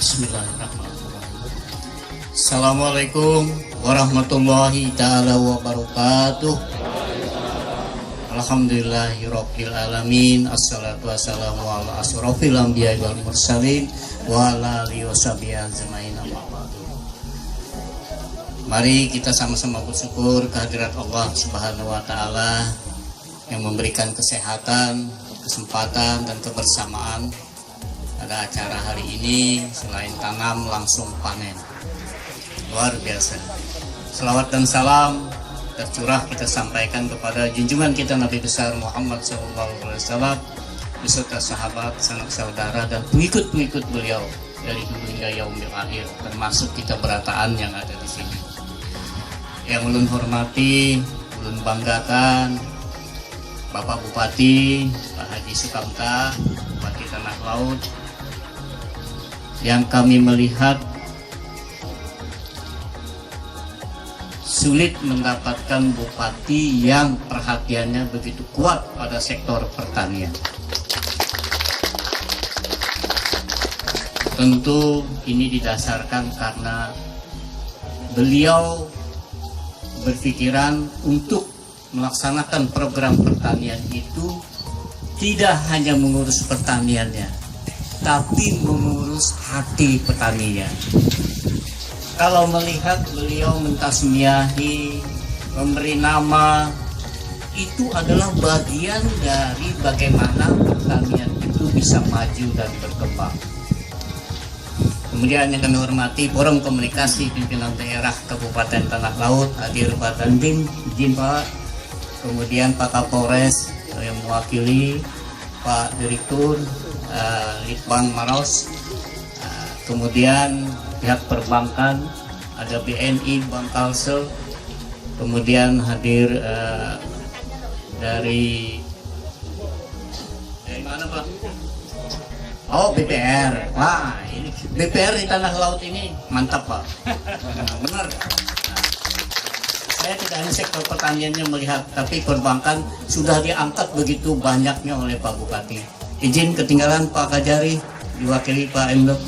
Bismillahirrahmanirrahim. Assalamualaikum warahmatullahi ta'ala wabarakatuh. Alhamdulillahirabbil alamin. Assalatu wassalamu ala asrofil anbiya'i wal mursalin wa ala alihi washabihi ajmain. Mari kita sama-sama bersyukur kehadirat Allah Subhanahu wa taala yang memberikan kesehatan, kesempatan dan kebersamaan pada acara hari ini. Selain tanam langsung panen, luar biasa. Selawat dan salam tercurah kita sampaikan kepada junjungan kita Nabi besar Muhammad SAW beserta sahabat, sanak saudara dan pengikut-pengikut beliau dari dulu hingga yaumil akhir, termasuk kita berataan yang ada di sini. Yang ulun hormati, ulun banggakan Bapak Bupati, Pak Haji Sukamta, Bupati Tanah Laut, yang kami melihat sulit mendapatkan bupati yang perhatiannya begitu kuat pada sektor pertanian. Tentu ini didasarkan karena beliau berpikiran untuk melaksanakan program pertanian itu tidak hanya mengurus pertaniannya, tapi mengurus hati petaninya. Kalau melihat beliau mentasmiyahi, memberi nama, itu adalah bagian dari bagaimana pertanian itu bisa maju dan berkembang. Kemudian yang kami hormati Forum Komunikasi Pimpinan Daerah Kabupaten Tanah Laut, hadir Pak Dandim, izin Pak. Kemudian Pak Kapolres yang mewakili, Pak Direktur, Litbang Maros, kemudian pihak perbankan, ada BNI, Bank Kalsel, kemudian hadir dari mana Pak? Oh, BPR. Wah, ini BPR di Tanah Laut ini mantap Pak. Benar. Saya tidak hanya sektor pertaniannya melihat, tapi perbankan sudah diangkat begitu banyaknya oleh Pak Bupati. Izin ketinggalan Pak Kajari, diwakili Pak Emdok.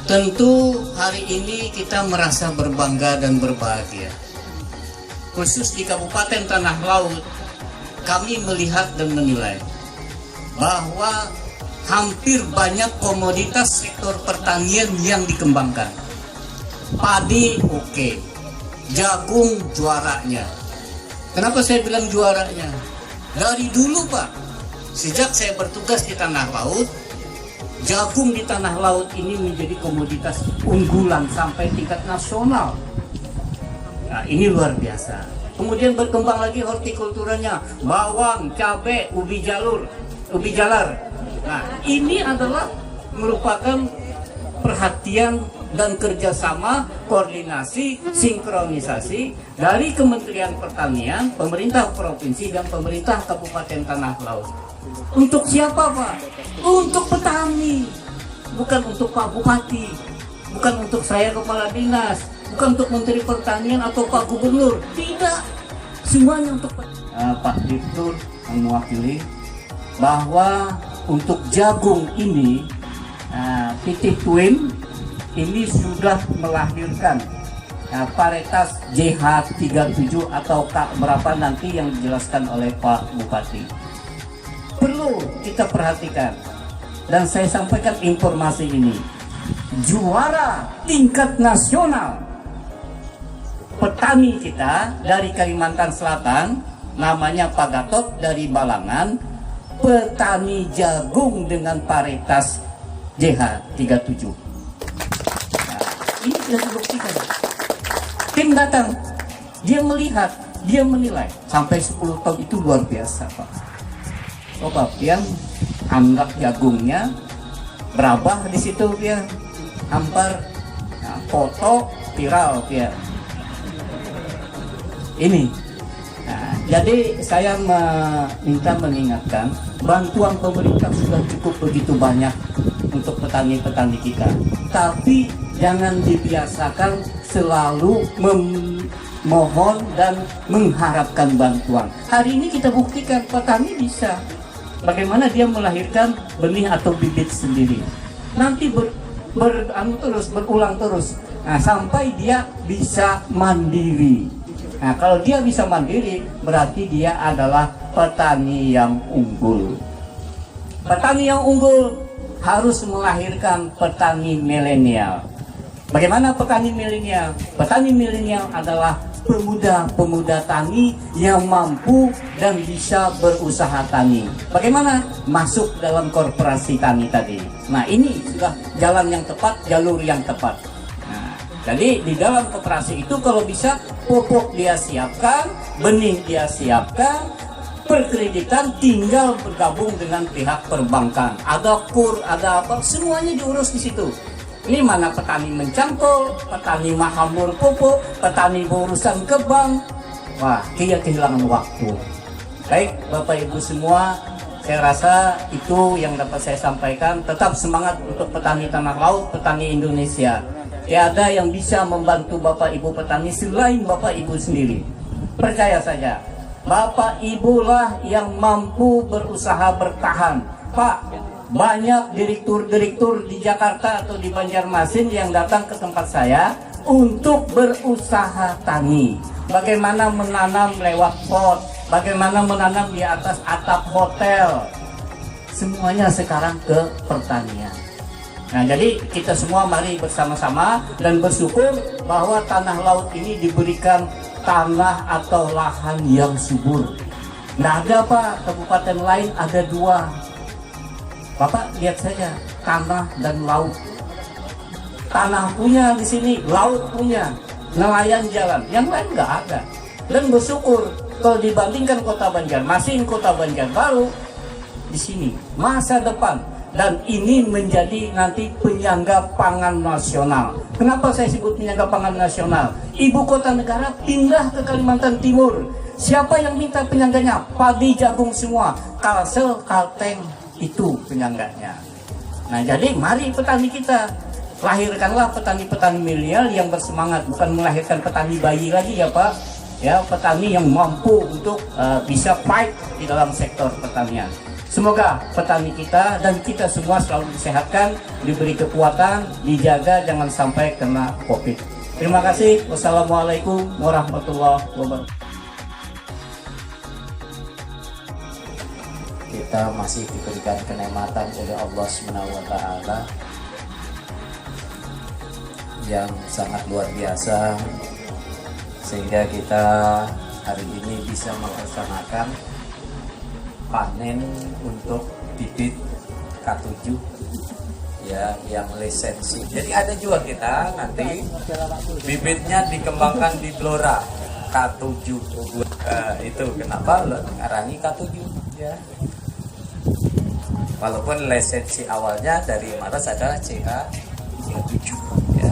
Tentu hari ini kita merasa berbangga dan berbahagia. Khusus di Kabupaten Tanah Laut, kami melihat dan menilai bahwa hampir banyak komoditas sektor pertanian yang dikembangkan. Padi oke, jagung juaranya. Kenapa saya bilang juaranya? Dari dulu Pak, sejak saya bertugas di Tanah Laut, jagung di Tanah Laut ini menjadi komoditas unggulan sampai tingkat nasional. Nah, ini luar biasa. Kemudian berkembang lagi hortikulturanya, bawang, cabai, ubi jalar. Nah, ini adalah merupakan perhatian dan kerjasama, koordinasi, sinkronisasi dari Kementerian Pertanian, pemerintah provinsi dan pemerintah Kabupaten Tanah Laut. Untuk siapa Pak? Untuk petani, bukan untuk Pak Bupati, bukan untuk saya kepala dinas, bukan untuk Menteri Pertanian atau Pak Gubernur, tidak, semuanya untuk Pak Direktur mewakili bahwa untuk jagung ini PT Twin ini sudah melahirkan varietas JH37 atau K berapa nanti yang dijelaskan oleh Pak Bupati. Perlu kita perhatikan, dan saya sampaikan informasi ini. Juara tingkat nasional petani kita dari Kalimantan Selatan, namanya Pak Gatot dari Balangan, petani jagung dengan varietas JH37. Nah, ini sudah dibuktikan. Tim datang, dia melihat, dia menilai sampai 10 ton itu luar biasa, Pak. Coba yang anggap jagungnya berabah di situ dia hampar, nah, foto viral dia. Ini. Nah, jadi saya minta mengingatkan, bantuan pemerintah sudah cukup begitu banyak untuk petani-petani kita. Tapi jangan dibiasakan selalu memohon dan mengharapkan bantuan. Hari ini kita buktikan petani bisa. Bagaimana dia melahirkan benih atau bibit sendiri. Nanti berulang terus. Nah, sampai dia bisa mandiri. Nah, kalau dia bisa mandiri, berarti dia adalah petani yang unggul. Petani yang unggul harus melahirkan petani milenial. Bagaimana petani milenial? Petani milenial adalah pemuda-pemuda tani yang mampu dan bisa berusaha tani. Bagaimana? Masuk dalam korporasi tani tadi. Nah, ini sudah jalan yang tepat, jalur yang tepat. Nah, jadi di dalam koperasi itu kalau bisa pupuk dia siapkan, benih dia siapkan, perkreditan tinggal bergabung dengan pihak perbankan. Ada KUR, ada apa, semuanya diurus di situ. Ini mana petani mencangkul, petani mahamur pupuk, petani berurusan ke bank. Wah, dia kehilangan waktu. Baik, Bapak Ibu semua, saya rasa itu yang dapat saya sampaikan. Tetap semangat untuk petani tanah laut, petani Indonesia. Tiada yang bisa membantu Bapak Ibu petani selain Bapak Ibu sendiri. Percaya saja, Bapak Ibulah yang mampu berusaha bertahan. Pak, banyak direktur-direktur di Jakarta atau di Banjarmasin yang datang ke tempat saya untuk berusaha tani. Bagaimana menanam lewat pot, bagaimana menanam di atas atap hotel. Semuanya sekarang ke pertanian. Nah, jadi kita semua mari bersama-sama dan bersyukur bahwa tanah laut ini diberikan tanah atau lahan yang subur. Nggak ada, Pak, kabupaten lain ada 2. Bapak lihat saja, tanah dan laut. Tanah punya di sini, laut punya, nelayan jalan, yang lain nggak ada. Dan bersyukur kalau dibandingkan kota Banjarmasin, kota Banjarbaru, di sini masa depan. Dan ini menjadi nanti penyangga pangan nasional. Kenapa saya sebut penyangga pangan nasional? Ibu kota negara pindah ke Kalimantan Timur. Siapa yang minta penyangganya? Padi, jagung semua, Kalsel, Kalteng, itu penyangganya. Nah, jadi mari petani kita lahirkanlah petani-petani milenial yang bersemangat, bukan melahirkan petani bayi lagi ya Pak. Ya, petani yang mampu untuk bisa fight di dalam sektor pertanian. Semoga petani kita dan kita semua selalu disehatkan, diberi kekuatan, dijaga jangan sampai kena COVID. Terima kasih. Wassalamualaikum warahmatullahi wabarakatuh. Kita masih diberikan kenikmatan oleh Allah SWT yang sangat luar biasa, sehingga kita hari ini bisa melaksanakan panen untuk bibit K7 ya, yang lisensi. Jadi ada juga kita nanti bibitnya dikembangkan di Blora K7. Itu kenapa ngarani K7 ya. Walaupun lisensi awalnya dari Maros adalah CH37 ya.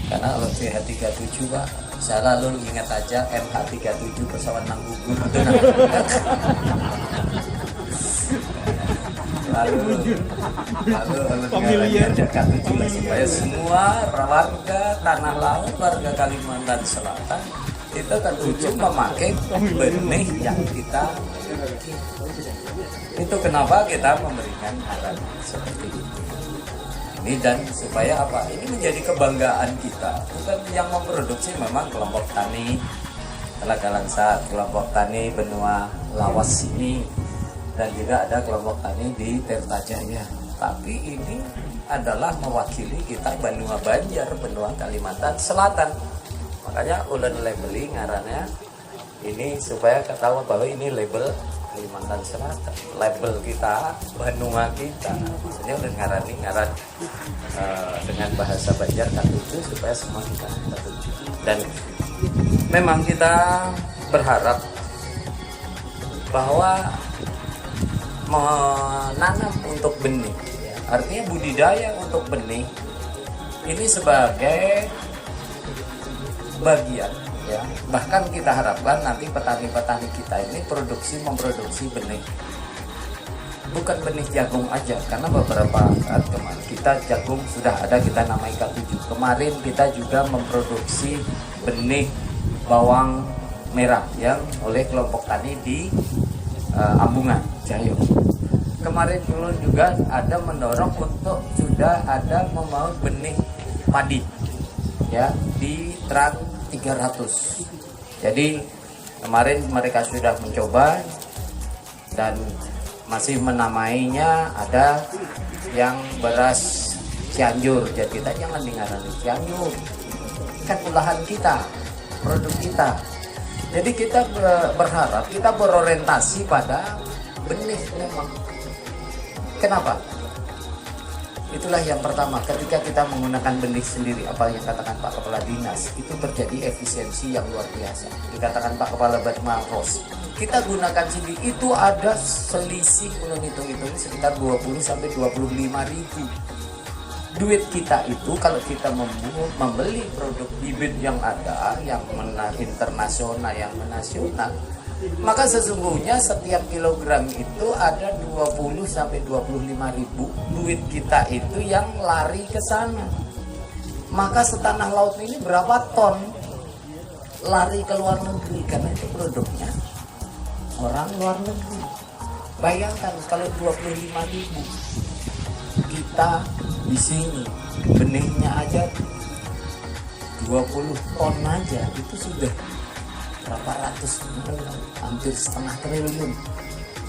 Karena kalau CH37 Pak, saya lalu ingat aja MH37 pesawat nang gugur itu. familiar K7 lah, supaya semua warga tanah laut, warga Kalimantan Selatan itu K7 memakai benih yang kita miliki. Itu kenapa kita memberikan arahan seperti itu. Ini dan supaya apa? Ini menjadi kebanggaan kita. Bukan yang memproduksi memang kelompok tani Telaga Langsa, kelompok tani benua Lawas ini, dan juga ada kelompok tani di Tirta Jaya. Tapi ini adalah mewakili kita benua Banjar, benua Kalimantan Selatan. Makanya ulen labeling ngarannya ini supaya ketahuan bahwa ini label Kalimantan Selatan, label kita, benua kita. Maksudnya udah ngaran dengan bahasa Banjar K7 supaya semua kita K7. Dan memang kita berharap bahwa menanam untuk benih, artinya budidaya untuk benih ini sebagai bagian, ya. Bahkan kita harapkan nanti petani-petani kita ini memproduksi benih, bukan benih jagung aja, karena beberapa saat kemarin kita jagung sudah ada, kita namai K7. Kemarin kita juga memproduksi benih bawang merah yang oleh kelompok tani di Ambungan Jayo. Kemarin dulu juga ada mendorong untuk sudah ada memau benih padi, ya, di Trans 300. Jadi kemarin mereka sudah mencoba dan masih menamainya, ada yang beras Cianjur. Jadi kita jangan dengarkan Cianjur, kan olahan kita, produk kita. Jadi kita berharap, kita berorientasi pada benih memang. Kenapa? Itulah yang pertama, ketika kita menggunakan benih sendiri, apa yang katakan Pak Kepala Dinas, itu terjadi efisiensi yang luar biasa. Dikatakan Pak Kepala Batmaros, kita gunakan sendiri, itu ada selisih, menurut hitung-hitung sekitar 20-25 ribu. Duit kita itu kalau kita membeli produk bibit yang ada, yang internasional, yang nasional, maka sesungguhnya setiap kilogram itu ada 20-25 ribu. Duit kita itu yang lari ke sana. Maka setanah laut ini berapa ton lari ke luar negeri, karena itu produknya orang luar negeri. Bayangkan kalau 25 ribu, kita di sini benihnya aja 20 ton aja, itu sudah berapa ratus miliar, hampir setengah triliun.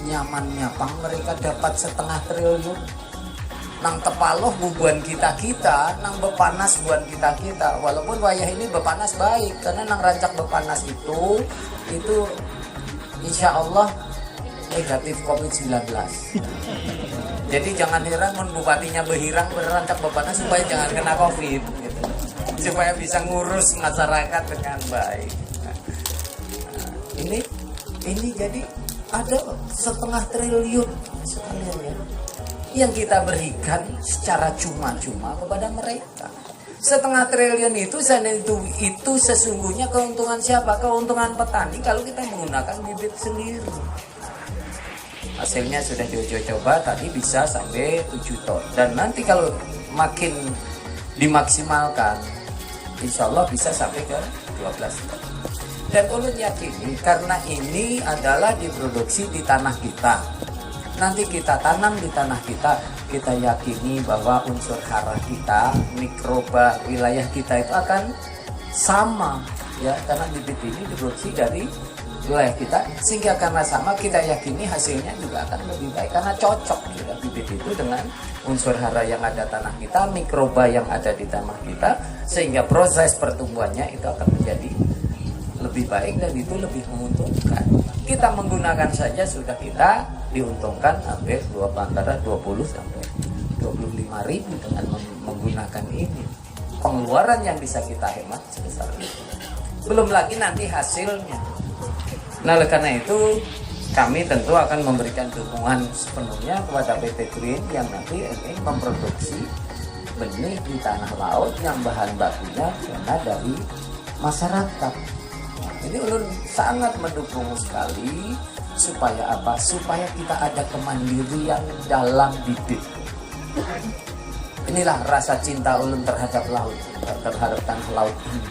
Nyamannya pang mereka dapat setengah triliun. Nang tepaloh bubuan kita, nang bepanas buan kita. Walaupun wayah ini bepanas baik, karena nang rancak bepanas itu insya Allah negatif COVID-19. Jadi jangan heran mun bupatinya berhirang berancak bepanas supaya jangan kena COVID, gitu. Supaya bisa ngurus masyarakat dengan baik. Ini jadi ada setengah triliun sekalian, ya, yang kita berikan secara cuma-cuma kepada mereka. Setengah triliun itu sesungguhnya keuntungan siapa? Keuntungan petani kalau kita menggunakan bibit sendiri. Hasilnya sudah coba tadi bisa sampai 7 ton, dan nanti kalau makin dimaksimalkan insya Allah bisa sampai ke 12 ton. Dan ulun yakini karena ini adalah diproduksi di tanah kita, nanti kita tanam di tanah kita, kita yakini bahwa unsur hara kita, mikroba wilayah kita itu akan sama, ya, karena bibit ini diproduksi dari wilayah kita, sehingga karena sama kita yakini hasilnya juga akan lebih baik karena cocok, ya, bibit itu dengan unsur hara yang ada tanah kita, mikroba yang ada di tanah kita, sehingga proses pertumbuhannya itu akan menjadi lebih baik dan itu lebih menguntungkan. Kita menggunakan saja sudah kita diuntungkan hampir antara 20 sampai 25 ribu dengan menggunakan ini. Pengeluaran yang bisa kita hemat sebesar itu. Belum lagi nanti hasilnya. Nah, oleh karena itu kami tentu akan memberikan dukungan sepenuhnya kepada PT Green yang nanti ingin memproduksi benih di tanah laut yang bahan bakunya karena dari masyarakat. Ini ulun sangat mendukung sekali supaya apa? Supaya kita ada kemandirian dalam bibit. Inilah rasa cinta ulun terhadap laut, terhadap tanah laut ini.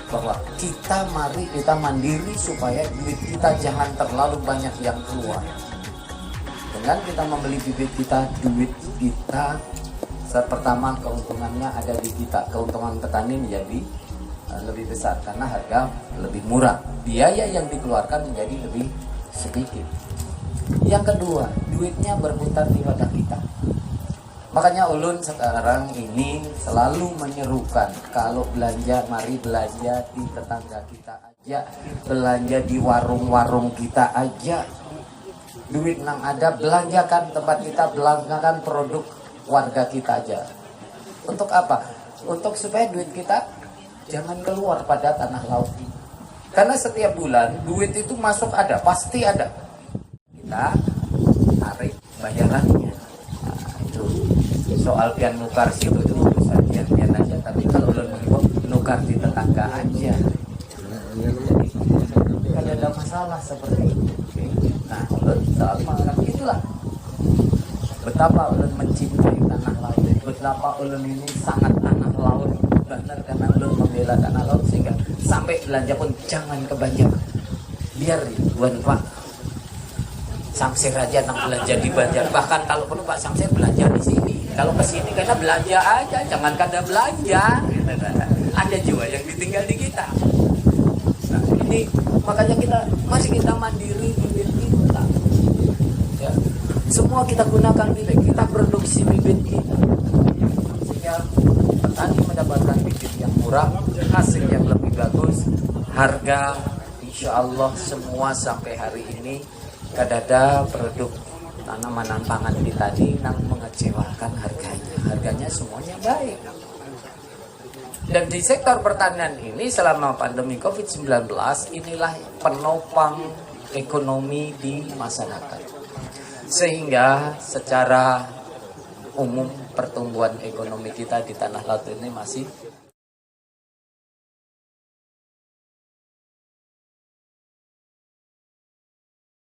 Bahwa mari kita mandiri supaya duit kita jangan terlalu banyak yang keluar. Dengan kita membeli bibit kita, duit kita pertama keuntungannya ada di kita. Keuntungan petani menjadi lebih besar karena harga lebih murah. Biaya yang dikeluarkan menjadi lebih sedikit. Yang kedua, duitnya berputar di wadah kita. Makanya ulun sekarang ini selalu menyerukan kalau belanja, mari belanja di tetangga kita aja, belanja di warung-warung kita aja. Duit nang ada belanjakan tempat kita, belanjakan produk warga kita aja. Untuk apa? Untuk supaya duit kita jangan keluar pada tanah laut ini. Karena setiap bulan duit itu masuk ada, pasti ada. Kita tarik bayarannya. Nah, itu soal pian nukar situ itu urusan pian aja. Tapi kalau ulun mengimbau nukar di tetangga aja. Kan ada masalah seperti itu. Nah, ulun selalu menganggap itulah betapa ulun mencintai tanah laut, betapa ulun ini sangat tanah laut, benar karena ulun membela tanah laut sehingga sampai belanja pun jangan ke Banjar, biar Tuan Pak Samsir aja nang belanja di Banjar, bahkan kalau perlu Pak Samsir belanja di sini, kalau ke sini karena belanja aja, jangan kada belanja, ada juga yang ditinggal di kita. Nah, ini makanya kita mandiri bibit kita. Ya. Semua kita gunakan bibit, kita produksi bibit kita. Sehingga petani mendapatkan bibit yang murah, hasil yang lebih bagus, harga insya Allah semua sampai hari ini kadada produk tanaman pangan kita ini nang mengecewakan harganya. Harganya semuanya baik. Dan di sektor pertanian ini selama pandemi COVID-19 inilah penopang ekonomi di masyarakat. Sehingga secara umum pertumbuhan ekonomi kita di tanah laut ini masih